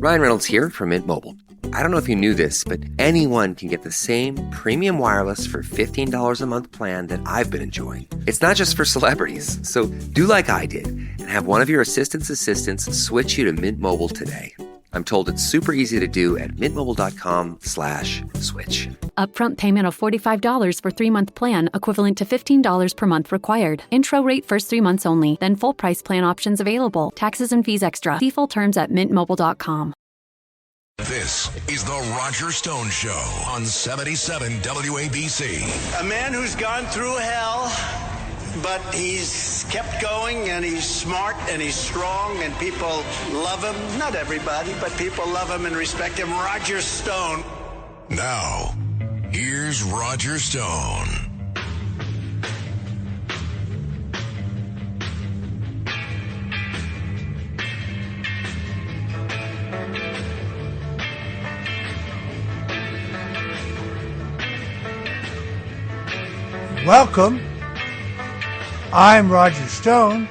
Ryan Reynolds here from Mint Mobile. I don't know if you knew this, but anyone can get the same premium wireless for $15 a month plan that I've been enjoying. It's not just for celebrities. So do like I did and have one of your assistants switch you to Mint Mobile today. I'm told it's super easy to do at mintmobile.com/switch. Upfront payment of $45 for 3-month plan, equivalent to $15 per month required. Intro rate first 3 months only, then full price plan options available. Taxes and fees extra. See full terms at mintmobile.com. This is the Roger Stone Show on 77 WABC. A man who's gone through hell, but he's kept going, and he's smart, and he's strong, and people love him. Not everybody, but people love him and respect him. Roger Stone. Now, here's Roger Stone. Welcome. I'm Roger Stone,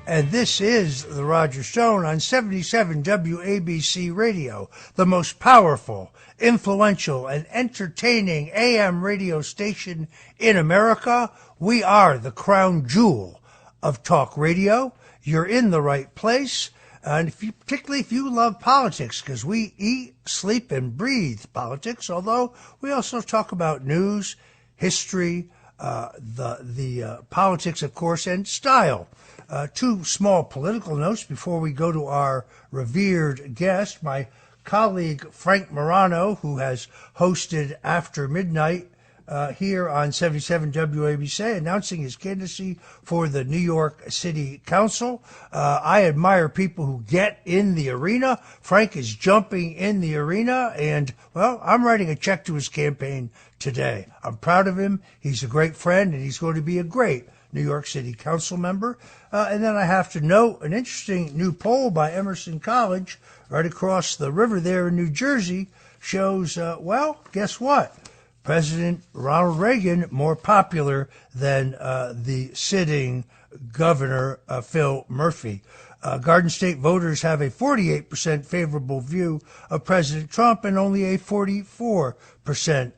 and this is the Roger Stone on 77 WABC Radio, the most powerful, influential, and entertaining AM radio station in America. We are the crown jewel of talk radio. You're in the right place, and particularly if you love politics, because we eat, sleep, and breathe politics, although we also talk about news, history, the politics, of course, and style. Two small political notes before we go to our revered guest, my colleague Frank Morano, who has hosted After Midnight here on 77 WABC, announcing his candidacy for the New York City Council. I admire people who get in the arena. Frank is jumping in the arena, and, well, I'm writing a check to his campaign today. I'm proud of him. He's a great friend, and he's going to be a great New York City Council member. And then I have to note an interesting new poll by Emerson College right across the river there in New Jersey shows, well, guess what? President Ronald Reagan more popular than the sitting governor, Phil Murphy. Garden State voters have a 48% favorable view of President Trump and only a 44%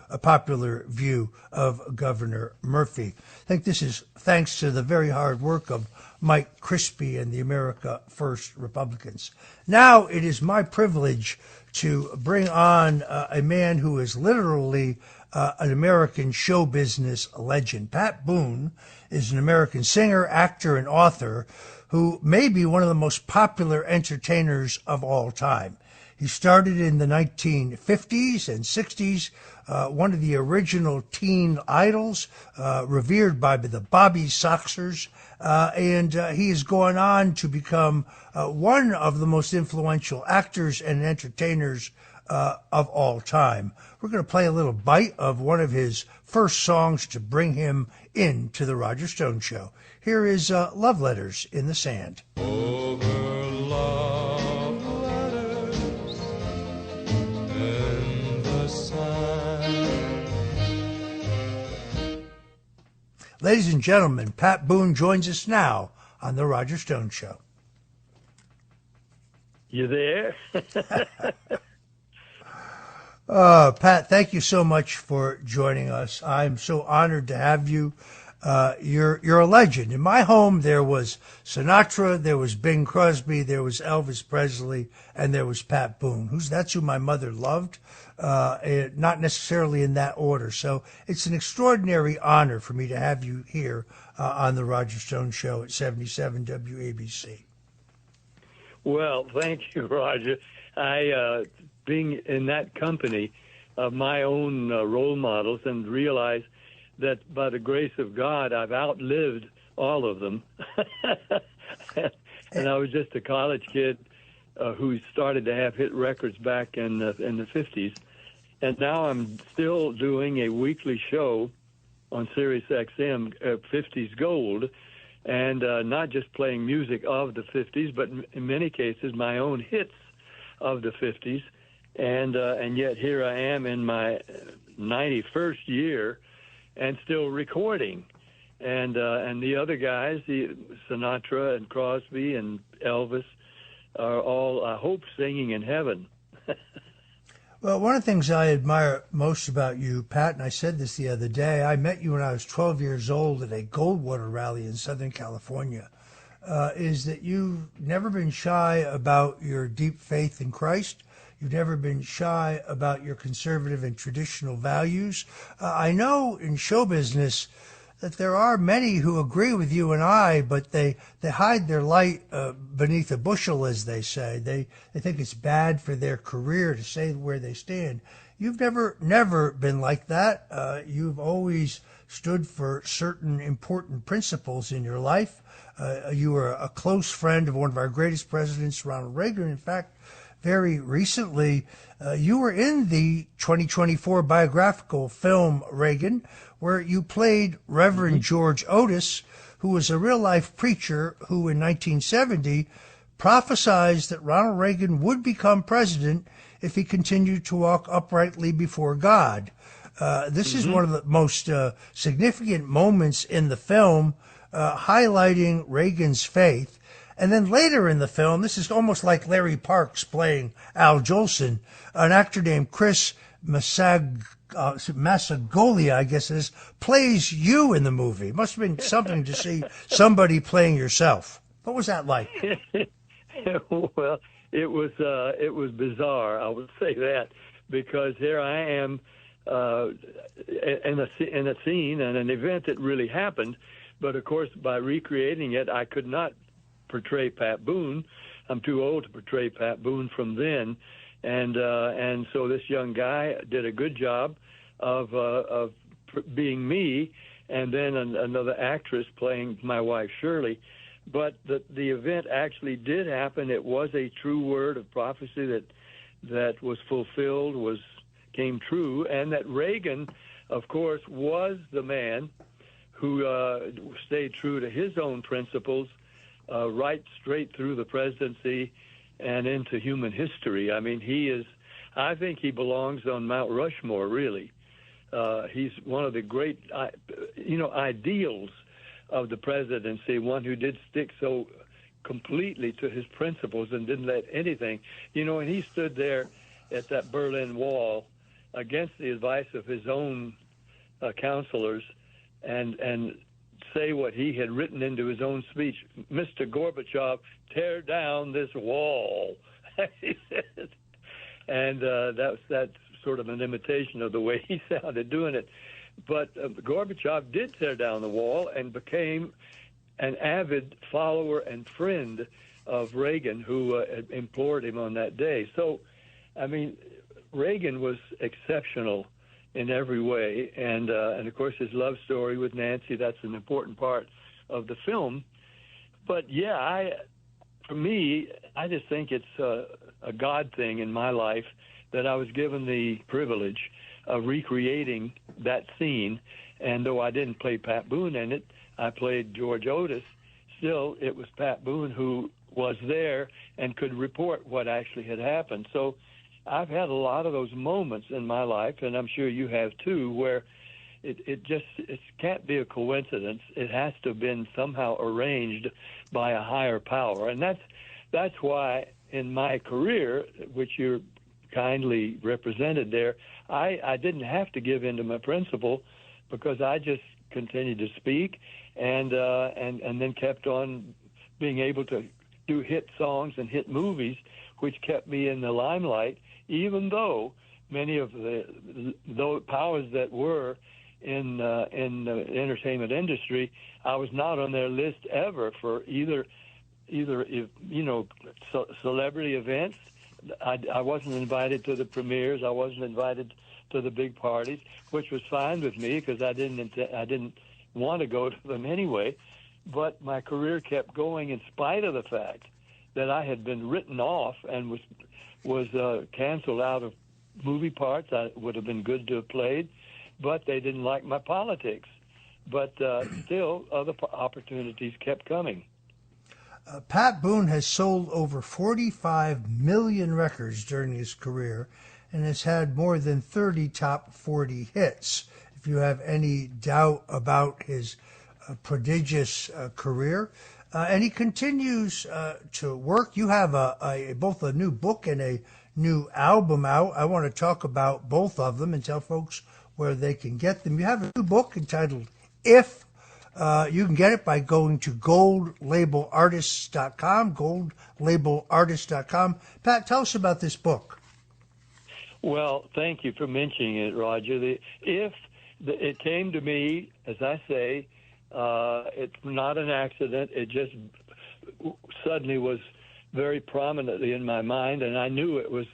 a popular view of Governor Murphy. I think this is thanks to the very hard work of Mike Crispy and the America First Republicans. Now it is my privilege to bring on a man who is literally an American show business legend. Pat Boone is an American singer, actor, and author who may be one of the most popular entertainers of all time. He started in the 1950s and 60s, one of the original teen idols, revered by the Bobby Soxers, and he has gone on to become one of the most influential actors and entertainers of all time. We're going to play a little bite of one of his first songs to bring him into the Roger Stone Show. Here is Love Letters in the Sand. Over love letters in the sand. Ladies and gentlemen, Pat Boone joins us now on the Roger Stone Show. You there? Pat, thank you so much for joining us. I'm so honored to have you. You're a legend. In my home, there was Sinatra, there was Bing Crosby, there was Elvis Presley, and there was Pat Boone. That's who my mother loved, not necessarily in that order. So it's an extraordinary honor for me to have you here on the Roger Stone Show at 77 WABC. Well, thank you, Roger. Being in that company of my own role models and realize that by the grace of God, I've outlived all of them. And I was just a college kid who started to have hit records back in the 50s. And now I'm still doing a weekly show on Sirius XM, 50s Gold, and not just playing music of the 50s, but in many cases my own hits of the 50s. And yet here I am in my 91st year and still recording. And the other guys, the Sinatra and Crosby and Elvis, are all, I hope, singing in heaven. Well, one of the things I admire most about you, Pat, and I said this the other day, I met you when I was 12 years old at a Goldwater rally in Southern California, is that you've never been shy about your deep faith in Christ. You've never been shy about your conservative and traditional values. I know in show business that there are many who agree with you and I, but they hide their light beneath a bushel, as they say. They think it's bad for their career to say where they stand. You've never been like that. You've always stood for certain important principles in your life. You were a close friend of one of our greatest presidents, Ronald Reagan. In fact, very recently, you were in the 2024 biographical film Reagan, where you played Reverend George Otis, who was a real-life preacher who in 1970 prophesied that Ronald Reagan would become president if he continued to walk uprightly before God. This is one of the most significant moments in the film, highlighting Reagan's faith. And then later in the film, this is almost like Larry Parks playing Al Jolson, an actor named Chris Massagolia, I guess it is, plays you in the movie. It must have been something to see somebody playing yourself. What was that like? Well, it was bizarre, I would say that, because here I am in a scene and an event that really happened, but of course by recreating it, I could not portray Pat Boone. I'm too old to portray Pat Boone from then, and so this young guy did a good job of being me, and then another actress playing my wife Shirley. But the event actually did happen. It was a true word of prophecy that was fulfilled, came true, and that Reagan, of course, was the man who stayed true to his own principles right straight through the presidency and into human history. I mean, I think he belongs on Mount Rushmore, really. He's one of the great, ideals of the presidency, one who did stick so completely to his principles and didn't let anything, and he stood there at that Berlin Wall against the advice of his own counselors and say what he had written into his own speech, Mr. Gorbachev, tear down this wall, he said. And that's sort of an imitation of the way he sounded doing it. But Gorbachev did tear down the wall and became an avid follower and friend of Reagan, who implored him on that day. So, I mean, Reagan was exceptional in every way, and of course his love story with Nancy, that's an important part of the film. But yeah, for me, I just think it's a God thing in my life that I was given the privilege of recreating that scene, and though I didn't play Pat Boone in it, I played George Otis. Still, it was Pat Boone who was there and could report what actually had happened. So I've had a lot of those moments in my life, and I'm sure you have too, where it can't be a coincidence. It has to have been somehow arranged by a higher power, and that's why in my career, which you're kindly represented there, I didn't have to give in to my principle, because I just continued to speak and then kept on being able to do hit songs and hit movies, which kept me in the limelight, even though many of the powers that were in the entertainment industry, I was not on their list ever for either celebrity events. I wasn't invited to the premieres. I wasn't invited to the big parties, which was fine with me because I didn't want to go to them anyway. But my career kept going in spite of the fact that I had been written off and was canceled out of movie parts. I would have been good to have played, but they didn't like my politics. But still, other opportunities kept coming. Pat Boone has sold over 45 million records during his career and has had more than 30 top 40 hits. If you have any doubt about his prodigious career, And he continues to work. You have both a new book and a new album out. I want to talk about both of them and tell folks where they can get them. You have a new book entitled If. You can get it by going to goldlabelartists.com, goldlabelartists.com. Pat, tell us about this book. Well, thank you for mentioning it, Roger. It came to me, as I say, it's not an accident. It just suddenly was very prominently in my mind, and I knew it was.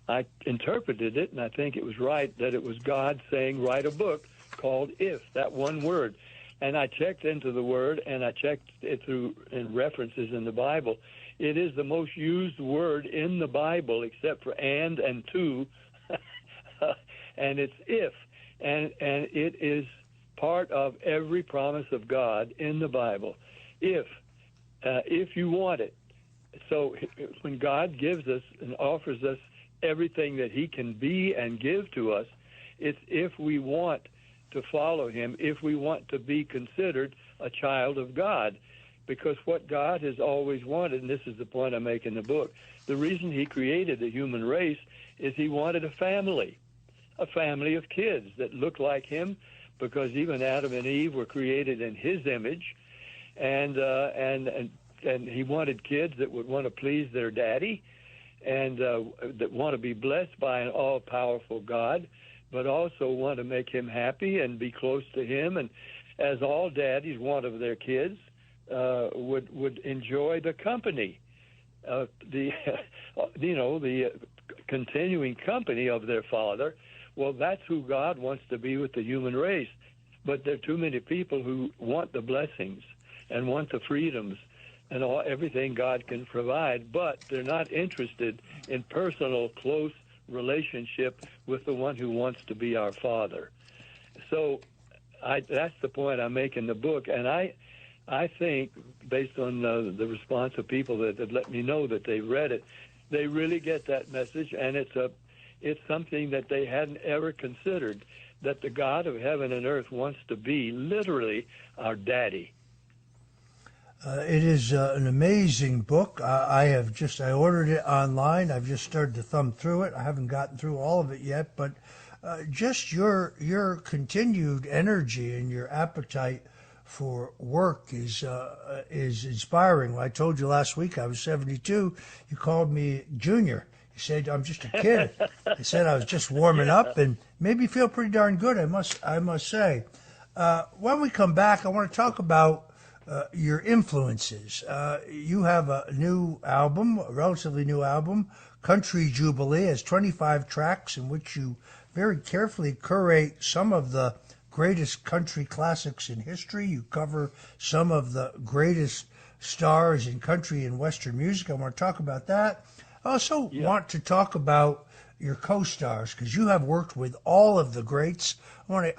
I interpreted it, and I think it was right that it was God saying, write a book called If, that one word. And I checked into the word, and I checked it through in references in the Bible. It is the most used word in the Bible, except for and to, and it's if. And it is part of every promise of God in the Bible. If you want it. So when God gives us and offers us everything that he can be and give to us, it's if we want to follow him, if we want to be considered a child of God. Because what God has always wanted, and this is the point I make in the book, the reason he created the human race is he wanted a family of kids that looked like him, because even Adam and Eve were created in his image, and he wanted kids that would want to please their daddy, and that want to be blessed by an all-powerful God, but also want to make him happy and be close to him. And as all daddies want of their kids, would enjoy the company, the continuing company of their father. Well, that's who God wants to be with the human race. But there are too many people who want the blessings and want the freedoms and everything God can provide, but they're not interested in personal, close relationship with the one who wants to be our Father. So that's the point I make in the book, and I think, based on the response of people that let me know that they read it, they really get that message, and it's something that they hadn't ever considered, that the God of heaven and earth wants to be literally our daddy. It is an amazing book. I ordered it online. I've just started to thumb through it. I haven't gotten through all of it yet, but just your continued energy and your appetite for work is inspiring. I told you last week I was 72. You called me junior. You said I'm just a kid. I said I was just warming up, and made me feel pretty darn good, I must say. When we come back, I want to talk about your influences. You have a new album, a relatively new album, Country Jubilee, has 25 tracks in which you very carefully curate some of the greatest country classics in history. You cover some of the greatest stars in country and Western music. I want to talk about that. I also want to talk about your co-stars, because you have worked with all of the greats. I want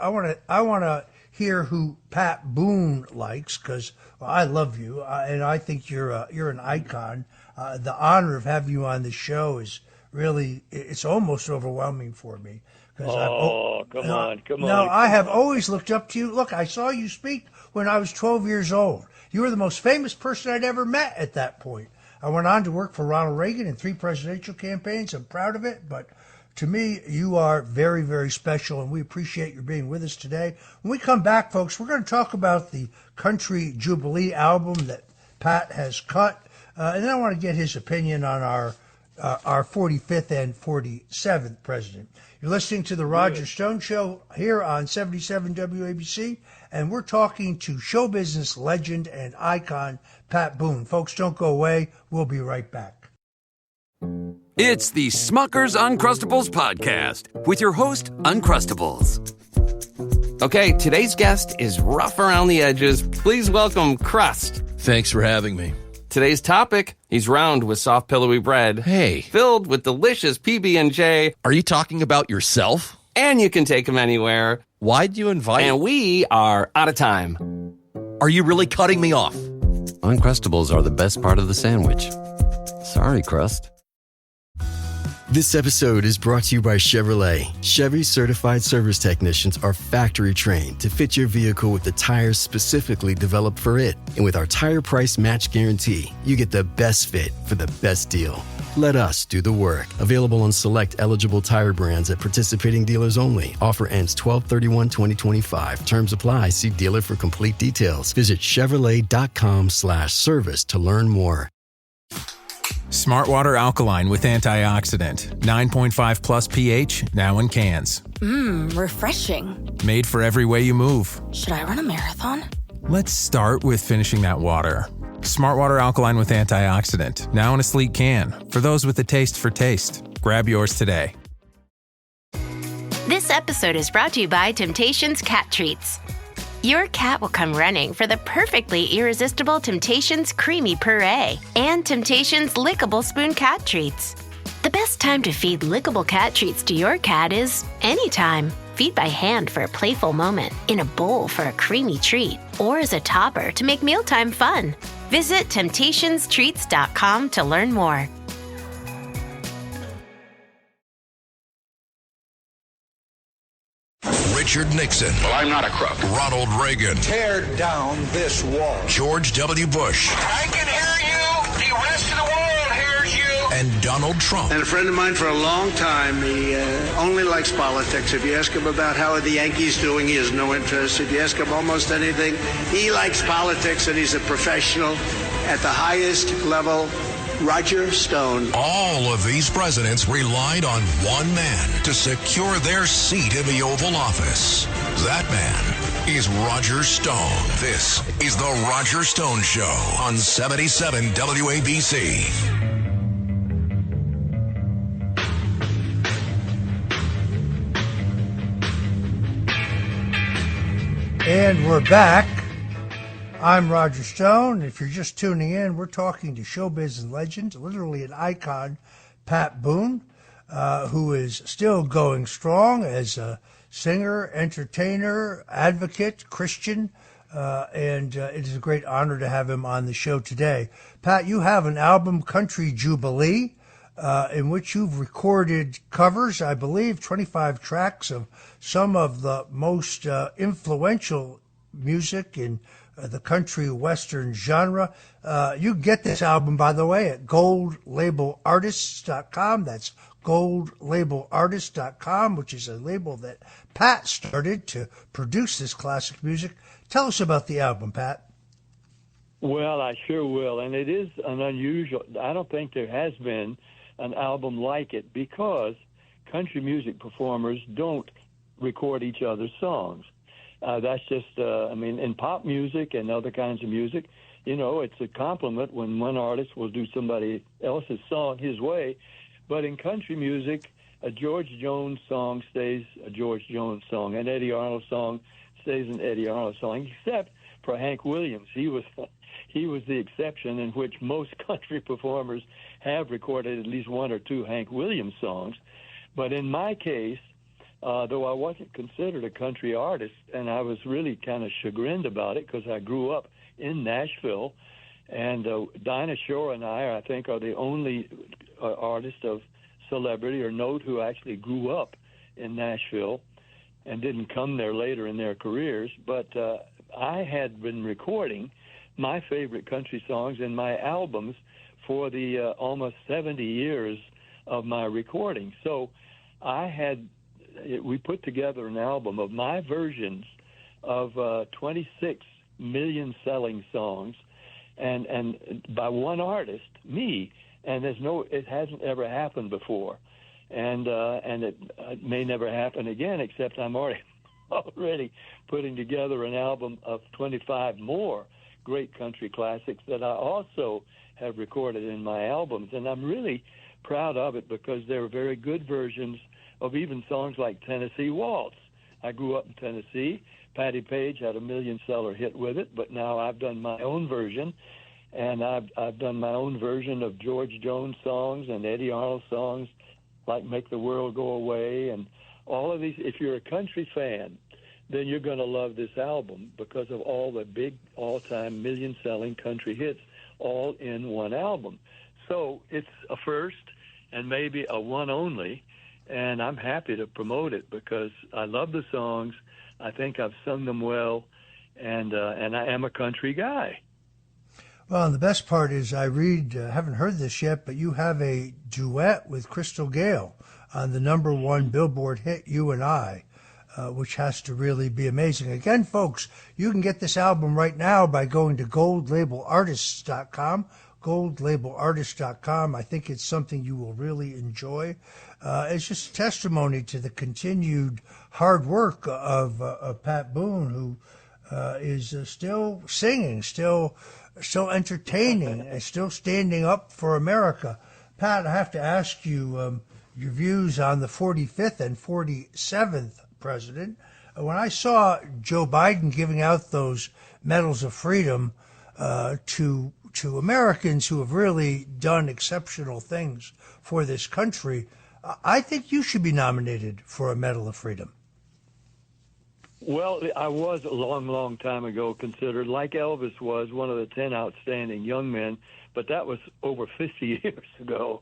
to hear who Pat Boone likes, because I love you and I think you're an icon. The honor of having you on the show is really, it's almost overwhelming for me. Come on. No, I have always looked up to you. Look, I saw you speak when I was 12 years old. You were the most famous person I'd ever met at that point. I went on to work for Ronald Reagan in 3 presidential campaigns. I'm proud of it, but to me, you are very, very special, and we appreciate your being with us today. When we come back, folks, we're going to talk about the Country Jubilee album that Pat has cut, and then I want to get his opinion on our 45th and 47th president. You're listening to The Roger Stone Show here on 77 WABC, and we're talking to show business legend and icon Pat Boone. Folks, don't go away. We'll be right back. It's the Smucker's Uncrustables podcast with your host, Uncrustables. Okay, today's guest is rough around the edges. Please welcome Crust. Thanks for having me. Today's topic, he's round with soft, pillowy bread. Hey. Filled with delicious PB&J. Are you talking about yourself? And you can take him anywhere. Why'd you invite? And we are out of time. Are you really cutting me off? Uncrustables are the best part of the sandwich. Sorry, Crust. This episode is brought to you by Chevrolet. Chevy certified service technicians are factory trained to fit your vehicle with the tires specifically developed for it. And with our tire price match guarantee, you get the best fit for the best deal. Let us do the work. Available on select eligible tire brands at participating dealers only. Offer ends 12/31/2025. Terms apply. See dealer for complete details. Visit Chevrolet.com/service to learn more. Smart Water Alkaline with antioxidant. 9.5 plus pH, now in cans. Refreshing. Made for every way you move. Should I run a marathon? Let's start with finishing that water. Smart Water Alkaline with antioxidant, now in a sleek can. For those with a taste for taste. Grab yours today. This episode is brought to you by Temptations Cat Treats. Your cat will come running for the perfectly irresistible Temptations Creamy Puree and Temptations Lickable Spoon Cat Treats. The best time to feed lickable cat treats to your cat is anytime. Feed by hand for a playful moment, in a bowl for a creamy treat, or as a topper to make mealtime fun. Visit TemptationsTreats.com to learn more. Richard Nixon. Well, I'm not a crook. Ronald Reagan. Tear down this wall. George W. Bush. I can hear you. The rest of the world hears you. And Donald Trump. And a friend of mine for a long time, he only likes politics. If you ask him about how are the Yankees doing, he has no interest. If you ask him almost anything, he likes politics, and he's a professional at the highest level. Roger Stone. All of these presidents relied on one man to secure their seat in the Oval Office. That man is Roger Stone. This is the Roger Stone Show on 77 WABC. And we're back. I'm Roger Stone. If you're just tuning in, we're talking to showbiz and legend, literally an icon, Pat Boone, who is still going strong as a singer, entertainer, advocate, Christian, and it is a great honor to have him on the show today. Pat, you have an album, Country Jubilee, in which you've recorded covers, I believe, 25 tracks of some of the most influential music in the country western genre. You get this album, by the way, at goldlabelartists.com. That's goldlabelartists.com, which is a label that Pat started to produce this classic music. Tell us about the album, Pat. Well, I sure will. And it is an unusual, I don't think there has been an album like it, because country music performers don't record each other's songs. That's just, in pop music and other kinds of music, it's a compliment when one artist will do somebody else's song his way. But in country music, a George Jones song stays a George Jones song. An Eddie Arnold song stays an Eddie Arnold song, except for Hank Williams. He was the exception in which most country performers have recorded at least one or two Hank Williams songs. But in my case, though I wasn't considered a country artist, and I was really kind of chagrined about it because I grew up in Nashville, and Dinah Shore and I think, are the only artists of celebrity or note who actually grew up in Nashville and didn't come there later in their careers. But I had been recording my favorite country songs in my albums for the almost 70 years of my recording. So we put together an album of my versions of 26 million selling songs, and by one artist, me, and it hasn't ever happened before, and it may never happen again, except I'm already putting together an album of 25 more great country classics that I also have recorded in my albums, and I'm really proud of it because they're very good versions of even songs like Tennessee Waltz. I grew up in Tennessee. Patti Page had a million-seller hit with it, but now I've done my own version, and I've done my own version of George Jones songs and Eddie Arnold songs like Make the World Go Away, and all of these. If you're a country fan, then you're going to love this album because of all the big all-time million-selling country hits all in one album. So it's a first, and maybe a one only, and I'm happy to promote it because I love the songs. I think I've sung them well, and I am a country guy. Well, and the best part is I haven't heard this yet, but you have a duet with Crystal Gale on the #1 Billboard hit, You and I, which has to really be amazing. Again, folks, you can get this album right now by going to goldlabelartists.com, goldlabelartists.com. I think it's something you will really enjoy. It's just a testimony to the continued hard work of Pat Boone, who is still singing, still entertaining, and still standing up for America. Pat, I have to ask you your views on the 45th and 47th president. When I saw Joe Biden giving out those medals of freedom to Americans who have really done exceptional things for this country, I think you should be nominated for a Medal of Freedom. Well, I was a long, long time ago considered, like Elvis was, one of the 10 outstanding young men, but that was over 50 years ago.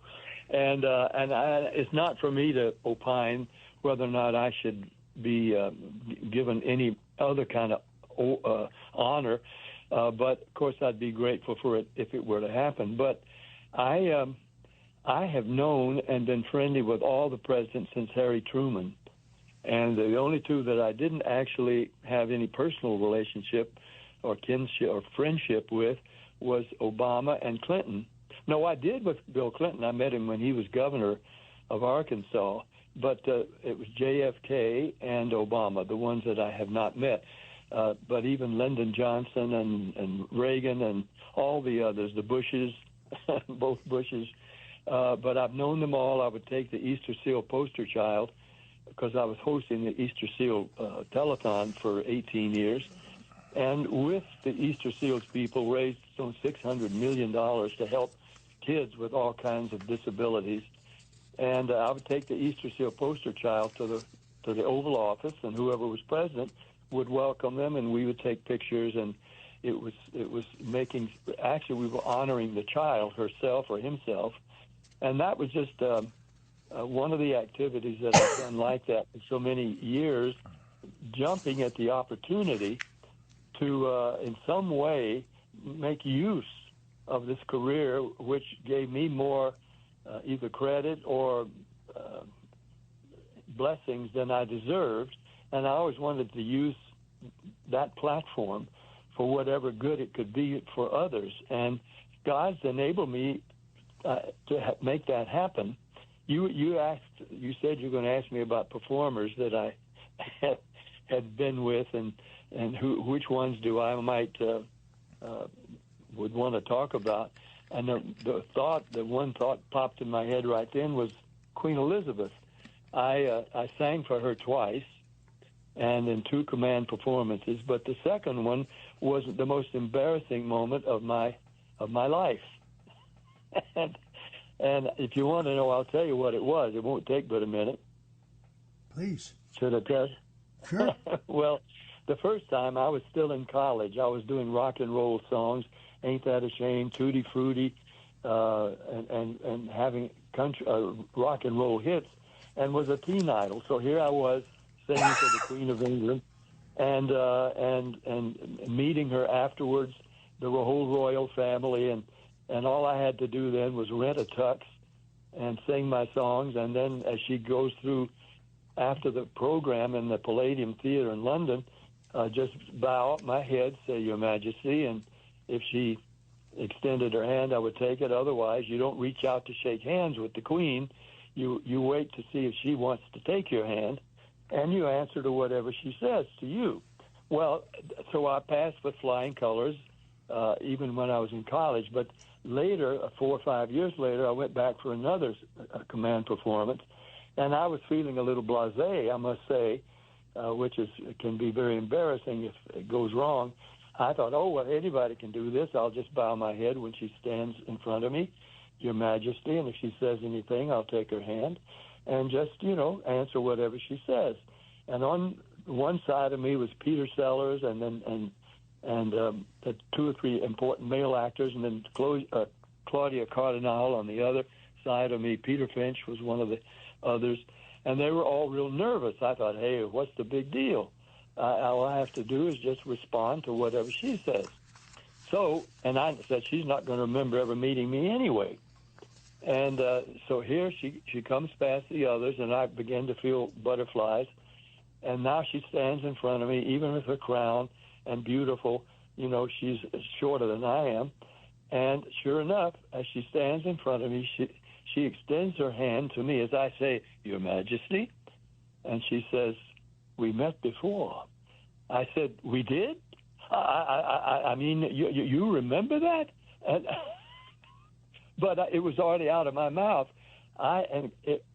And it's not for me to opine whether or not I should be given any other kind of honor. But, of course, I'd be grateful for it if it were to happen. But I have known and been friendly with all the presidents since Harry Truman. And the only two that I didn't actually have any personal relationship or kinship or friendship with was Obama and Clinton. No, I did with Bill Clinton. I met him when he was governor of Arkansas. But it was JFK and Obama, the ones that I have not met. But even Lyndon Johnson and Reagan and all the others, the Bushes, both Bushes. But I've known them all. I would take the Easter Seal poster child, because I was hosting the Easter Seal telethon for 18 years, and with the Easter Seals people raised some $600 million to help kids with all kinds of disabilities. And I would take the Easter Seal poster child to the Oval Office, and whoever was president would welcome them, and we would take pictures. And it was making, actually we were honoring the child herself or himself, and that was just one of the activities that I've done like that for so many years, jumping at the opportunity to, in some way, make use of this career, which gave me more either credit or blessings than I deserved. And I always wanted to use that platform for whatever good it could be for others. And God's enabled me to make that happen. You said you were going to ask me about performers that I had been with, and which ones I might would want to talk about. And the one thought popped in my head right then was Queen Elizabeth. I sang for her twice, and in 2 command performances. But the second one was the most embarrassing moment of my life. And if you want to know, I'll tell you what it was. It won't take but a minute. Please. Should I tell you? Sure. Well, the first time I was still in college. I was doing rock and roll songs, Ain't That a Shame, Tutti Frutti, and having country rock and roll hits, and was a teen idol. So here I was singing for the Queen of England, and meeting her afterwards, the whole royal family, and all I had to do then was rent a tux and sing my songs. And then as she goes through after the program in the Palladium Theatre in London, just bow my head, say, Your Majesty. And if she extended her hand, I would take it. Otherwise, you don't reach out to shake hands with the Queen. You wait to see if she wants to take your hand, and you answer to whatever she says to you. Well, so I passed with flying colors, even when I was in college. But later, 4 or 5 years later, I went back for another command performance, and I was feeling a little blasé, I must say, which can be very embarrassing if it goes wrong. I thought, oh, well, anybody can do this. I'll just bow my head when she stands in front of me, Your Majesty, and if she says anything, I'll take her hand and just, answer whatever she says. And on one side of me was Peter Sellers, and the 2 or 3 important male actors, and then Claudia Cardinal on the other side of me. Peter Finch was one of the others, and they were all real nervous. I thought, hey, what's the big deal? All I have to do is just respond to whatever she says. So, and I said, she's not going to remember ever meeting me anyway. And so here she comes past the others, and I begin to feel butterflies. And now she stands in front of me, even with her crown and beautiful. You know, she's shorter than I am. And sure enough, as she stands in front of me, she extends her hand to me as I say, Your Majesty. And she says, we met before. I said, we did? I mean, you remember that? And, but it was already out of my mouth. I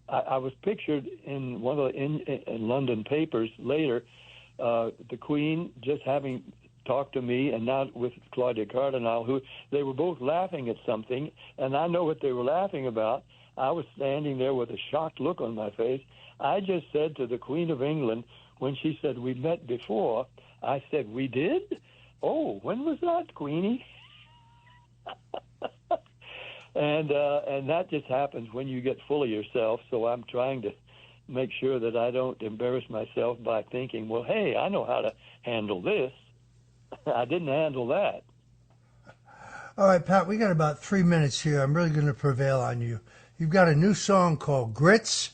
was pictured in one of the in London papers later, the Queen just having talked to me, and now with Claudia Cardinal, who they were both laughing at something, and I know what they were laughing about. I was standing there with a shocked look on my face. I just said to the Queen of England, when she said, we met before, I said, we did? Oh, when was that, Queenie? And that just happens when you get full of yourself, so I'm trying to make sure that I don't embarrass myself by thinking, well, hey, I know how to handle this. I didn't handle that. All right, Pat, we got about 3 minutes here. I'm really going to prevail on you. You've got a new song called Grits.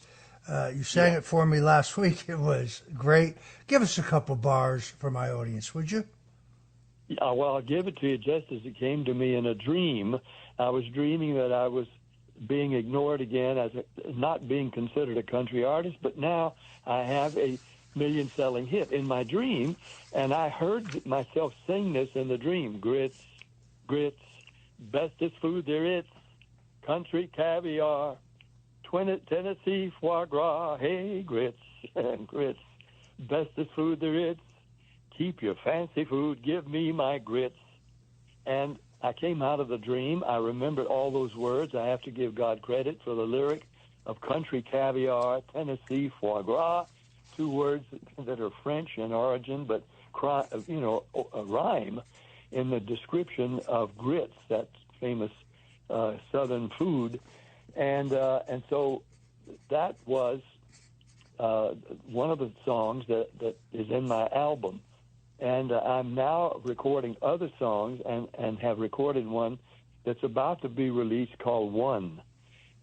You sang it for me last week. It was great. Give us a couple bars for my audience, would you? Yeah, well, I'll give it to you just as it came to me in a dream. I was dreaming that I was being ignored again as not being considered a country artist, but now I have a million-selling hit in my dream, and I heard myself sing this in the dream. Grits, grits, bestest food there is, country caviar, Tennessee foie gras, hey, grits and grits, bestest food there is, keep your fancy food, give me my grits. And I came out of the dream. I remembered all those words. I have to give God credit for the lyric of country caviar, Tennessee foie gras, two words that are French in origin, but a rhyme in the description of grits, that famous Southern food, and so that was one of the songs that is in my album, and I'm now recording other songs and have recorded one that's about to be released called One,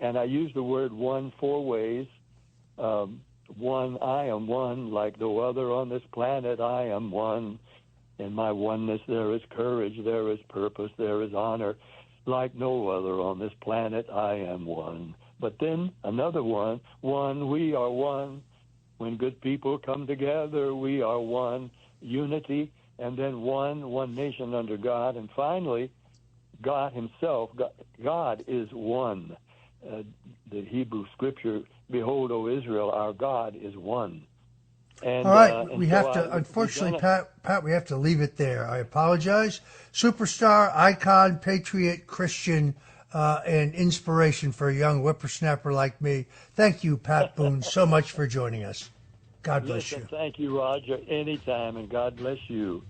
and I use the word one 4 ways. One, I am one, like no other on this planet, I am one. In my oneness there is courage, there is purpose, there is honor. Like no other on this planet, I am one. But then another one, we are one. When good people come together, we are one. Unity, and then one nation under God. And finally, God himself, God is one. The Hebrew scripture, behold, O Israel, our God is one. And, all right, we have to, unfortunately, Pat, we have to leave it there. I apologize. Superstar, icon, patriot, Christian, and inspiration for a young whippersnapper like me. Thank you, Pat Boone, so much for joining us. God bless you. Thank you, Roger. Anytime, and God bless you.